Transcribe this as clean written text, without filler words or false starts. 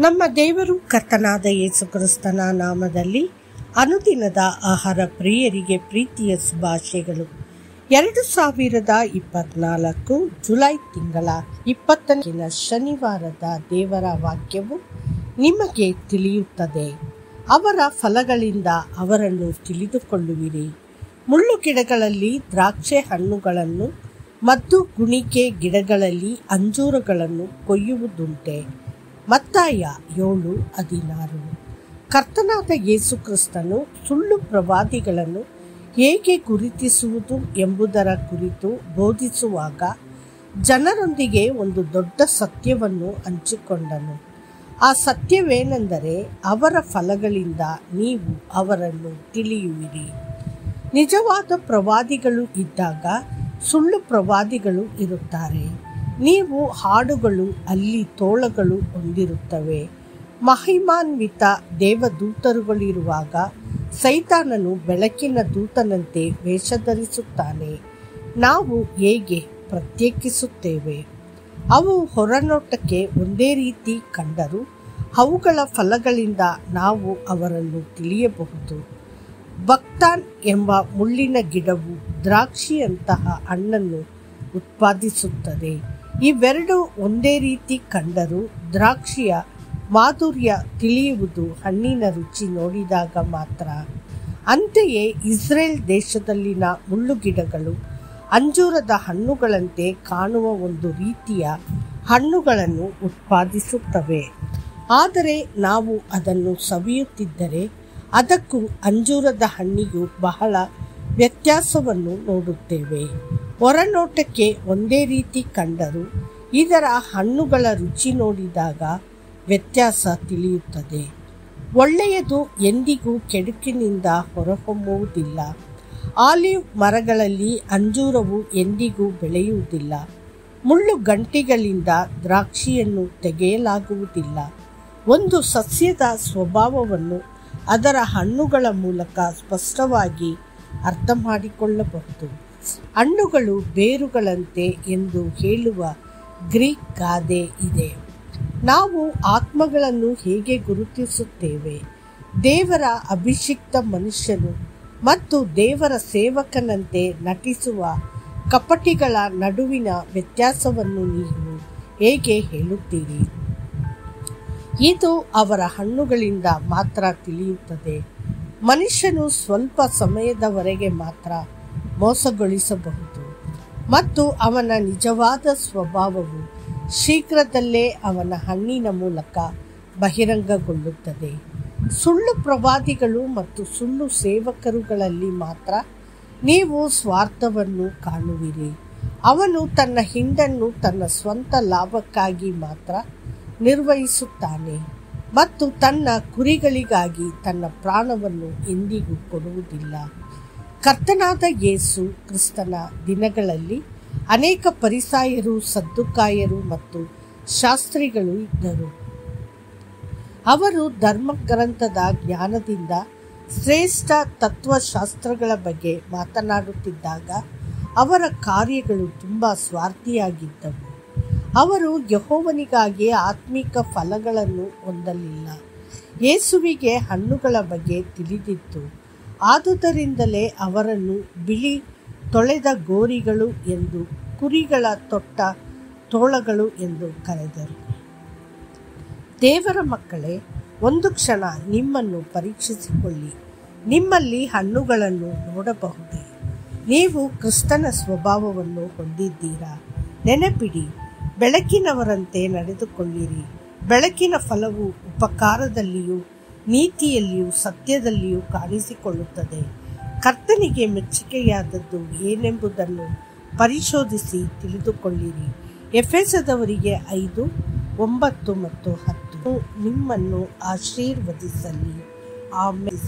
ನಮ್ಮ ದೇವರು ಕರ್ತನಾದ ಯೇಸು ಕ್ರಿಸ್ತನ ನಾಮದಲ್ಲಿ ಅನುದಿನದ ಆಹಾರ ಪ್ರಿಯರಿಗೆ ಪ್ರೀತಿಯ ಶುಭಾಶಯಗಳು. 2024 ಜುಲೈ ತಿಂಗಳ 20ನೇ ಶನಿವಾರದ ದೇವರ ವಾಕ್ಯವು ನಿಮಗೆ ತಿಳಿಯುತ್ತದೆ. ಅವರ ಫಲಗಳಿಂದ ಅವರನ್ನು ತಿಳಿದುಕೊಳ್ಳುವಿರಿ. ಮುಳ್ಳು ಗಿಡಗಳಲ್ಲಿ ದ್ರಾಕ್ಷೆ ಹಣ್ಣುಗಳನ್ನು ಮತ್ತು ಗುಣಿಕೆ ಗಿಡಗಳಲ್ಲಿ ಅಂಜೂರಗಳನ್ನು ಕೊಯ್ಯುವುದುಂಟೆ. ಮತ್ತಾಯ 7:16. ಕರ್ತನಾದ ಯೇಸು ಕ್ರಿಸ್ತನು ಸುಳ್ಳು ಪ್ರವಾದಿಗಳನ್ನು ಹೇಗೆ ಗುರುತಿಸುವುದು ಎಂಬುದರ ಕುರಿತು ಬೋಧಿಸುವಾಗ ಜನರೊಂದಿಗೆ ಒಂದು ದೊಡ್ಡ ಸತ್ಯವನ್ನು ಹಂಚಿಕೊಂಡನು. ಆ ಸತ್ಯವೇನೆಂದರೆ, ಅವರ ಫಲಗಳಿಂದ ನೀವು ಅವರನ್ನು ತಿಳಿಯುವಿರಿ. ನಿಜವಾದ ಪ್ರವಾದಿಗಳು ಇದ್ದಾಗ ಸುಳ್ಳು ಪ್ರವಾದಿಗಳು ಇರುತ್ತಾರೆ. ನೀವು ಹಾಡುಗಳು ಅಲ್ಲಿ ತೋಳಗಳು ಹೊಂದಿರುತ್ತವೆ. ಮಹಿಮಾನ್ವಿತ ದೇವದೂತರುಗಳಿರುವಾಗ ಸೈತಾನನು ಬೆಳಕಿನ ದೂತನಂತೆ ವೇಷಧರಿಸುತ್ತಾನೆ. ನಾವು ಹೇಗೆ ಪ್ರತ್ಯೇಕಿಸುತ್ತೇವೆ? ಅವು ಹೊರನೋಟಕ್ಕೆ ಒಂದೇ ರೀತಿ ಕಂಡರೂ ಅವುಗಳ ಫಲಗಳಿಂದ ನಾವು ಅವರನ್ನು ತಿಳಿಯಬಹುದು. ಬಕ್ತಾನ್ ಎಂಬ ಮುಳ್ಳಿನ ಗಿಡವು ದ್ರಾಕ್ಷಿಯಂತಹ ಹಣ್ಣನ್ನು ಉತ್ಪಾದಿಸುತ್ತದೆ. ಇವೆರಡೂ ಒಂದೇ ರೀತಿ ಕಂಡರೂ ದ್ರಾಕ್ಷಿಯ ಮಾಧುರ್ಯ ತಿಳಿಯುವುದು ಹಣ್ಣಿನ ರುಚಿ ನೋಡಿದಾಗ ಮಾತ್ರ. ಅಂತೆಯೇ ಇಸ್ರೇಲ್ ದೇಶದಲ್ಲಿನ ಮುಳ್ಳುಗಿಡಗಳು ಅಂಜೂರದ ಹಣ್ಣುಗಳಂತೆ ಕಾಣುವ ಒಂದು ರೀತಿಯ ಹಣ್ಣುಗಳನ್ನು ಉತ್ಪಾದಿಸುತ್ತವೆ. ಆದರೆ ನಾವು ಅದನ್ನು ಸವಿಯುತ್ತಿದ್ದರೆ ಅದಕ್ಕೂ ಅಂಜೂರದ ಹಣ್ಣಿಗೂ ಬಹಳ ವ್ಯತ್ಯಾಸವನ್ನು ನೋಡುತ್ತೇವೆ. ಹೊರನೋಟಕ್ಕೆ ಒಂದೇ ರೀತಿ ಕಂಡರೂ ಇದರ ಹಣ್ಣುಗಳ ರುಚಿ ನೋಡಿದಾಗ ವ್ಯತ್ಯಾಸ ತಿಳಿಯುತ್ತದೆ. ಒಳ್ಳೆಯದು ಎಂದಿಗೂ ಕೆಡುಕಿನಿಂದ ಹೊರಹೊಮ್ಮುವುದಿಲ್ಲ. ಆಲಿವ್ ಮರಗಳಲ್ಲಿ ಅಂಜೂರವು ಎಂದಿಗೂ ಬೆಳೆಯುವುದಿಲ್ಲ. ಮುಳ್ಳು ಗಂಟಿಗಳಿಂದ ದ್ರಾಕ್ಷಿಯನ್ನು ತೆಗೆಯಲಾಗುವುದಿಲ್ಲ. ಒಂದು ಸಸ್ಯದ ಸ್ವಭಾವವನ್ನು ಅದರ ಹಣ್ಣುಗಳ ಮೂಲಕ ಸ್ಪಷ್ಟವಾಗಿ ಅರ್ಥ ಮಾಡಿಕೊಳ್ಳಬಹುದು. ಹಣ್ಣುಗಳು ಬೇರುಗಳಂತೆ ಎಂದು ಹೇಳುವ ಗ್ರೀಕ್ ಗಾದೆ ಇದೆ. ನಾವು ಆತ್ಮಗಳನ್ನು ಹೇಗೆ ಗುರುತಿಸುತ್ತೇವೆ? ದೇವರ ಅಭಿಷಿಕ್ತ ಮನುಷ್ಯನು ಮತ್ತು ದೇವರ ಸೇವಕನಂತೆ ನಟಿಸುವ ಕಪಟಿಗಳ ನಡುವಿನ ವ್ಯತ್ಯಾಸವನ್ನು ನೀವು ಹೇಗೆ ಹೇಳುತ್ತೀರಿ? ಇದು ಅವರ ಹಣ್ಣುಗಳಿಂದ ಮಾತ್ರ ತಿಳಿಯುತ್ತದೆ. ಮನುಷ್ಯನು ಸ್ವಲ್ಪ ಸಮಯದವರೆಗೆ ಮಾತ್ರ ಮೋಸಗೊಳಿಸಬಹುದು ಮತ್ತು ಅವನ ನಿಜವಾದ ಸ್ವಭಾವವು ಶೀಘ್ರದಲ್ಲೇ ಅವನ ಹಣ್ಣಿನ ಮೂಲಕ ಬಹಿರಂಗಗೊಳ್ಳುತ್ತದೆ. ಸುಳ್ಳು ಪ್ರವಾದಿಗಳು ಮತ್ತು ಸುಳ್ಳು ಸೇವಕರುಗಳಲ್ಲಿ ಮಾತ್ರ ನೀವು ಸ್ವಾರ್ಥವನ್ನು ಕಾಣುವಿರಿ. ಅವನು ತನ್ನ ಹಿಂಡನ್ನು ತನ್ನ ಸ್ವಂತ ಲಾಭಕ್ಕಾಗಿ ಮಾತ್ರ ನಿರ್ವಹಿಸುತ್ತಾನೆ ಮತ್ತು ತನ್ನ ಕುರಿಗಳಿಗಾಗಿ ತನ್ನ ಪ್ರಾಣವನ್ನು ಎಂದಿಗೂ ಕೊಡುವುದಿಲ್ಲ. ಕರ್ತನಾದ ಯೇಸು ಕ್ರಿಸ್ತನ ದಿನಗಳಲ್ಲಿ ಅನೇಕ ಫರಿಸಾಯರು, ಸದ್ದುಕಾಯರು ಮತ್ತು ಶಾಸ್ತ್ರಿಗಳು ಇದ್ದರು. ಅವರು ಧರ್ಮಗ್ರಂಥದ ಜ್ಞಾನದಿಂದ ಶ್ರೇಷ್ಠ ತತ್ವಶಾಸ್ತ್ರಗಳ ಬಗ್ಗೆ ಮಾತನಾಡುತ್ತಿದ್ದಾಗ ಅವರ ಕಾರ್ಯಗಳು ತುಂಬ ಸ್ವಾರ್ಥಿಯಾಗಿದ್ದವು. ಅವರು ಯೆಹೋವನಿಗಾಗಿ ಆತ್ಮಿಕ ಫಲಗಳನ್ನು ಹೊಂದಲಿಲ್ಲ. ಯೇಸುವಿಗೆ ಹಣ್ಣುಗಳ ಬಗ್ಗೆ ತಿಳಿದಿತ್ತು. ಆದುದರಿಂದಲೇ ಅವರನ್ನು ಬಿಳಿ ತೊಳೆದ ಗೋರಿಗಳು ಎಂದು, ಕುರಿಗಳ ತೊಟ್ಟ ತೋಳಗಳು ಎಂದು ಕರೆದರು. ದೇವರ ಮಕ್ಕಳೇ, ಒಂದು ಕ್ಷಣ ನಿಮ್ಮನ್ನು ಪರೀಕ್ಷಿಸಿಕೊಳ್ಳಿ. ನಿಮ್ಮಲ್ಲಿ ಹಣ್ಣುಗಳನ್ನು ನೋಡಬಹುದೇ? ನೀವು ಕ್ರಿಸ್ತನ ಸ್ವಭಾವವನ್ನು ಹೊಂದಿದ್ದೀರಾ? ನೆನಪಿಡಿ, ಬೆಳಕಿನವರಂತೆ ನಡೆದುಕೊಳ್ಳಿರಿ. ಬೆಳಕಿನ ಫಲವು ಉಪಕಾರದಲ್ಲಿಯೂ ನೀತಿಯಲ್ಲಿಯೂ ಸತ್ಯದಲ್ಲಿಯೂ ಕಾಣಿಸಿಕೊಳ್ಳುತ್ತದೆ. ಕರ್ತನಿಗೆ ಮೆಚ್ಚುಗೆಯಾದದ್ದು ಏನೆಂಬುದನ್ನು ಪರಿಶೋಧಿಸಿ ತಿಳಿದುಕೊಳ್ಳಿರಿ. ಎಫೆಸದವರಿಗೆ 5:9 ಮತ್ತು 10 ನಿಮ್ಮನ್ನು ಆಶೀರ್ವದಿಸಲಿ. ಆಮೆನ್.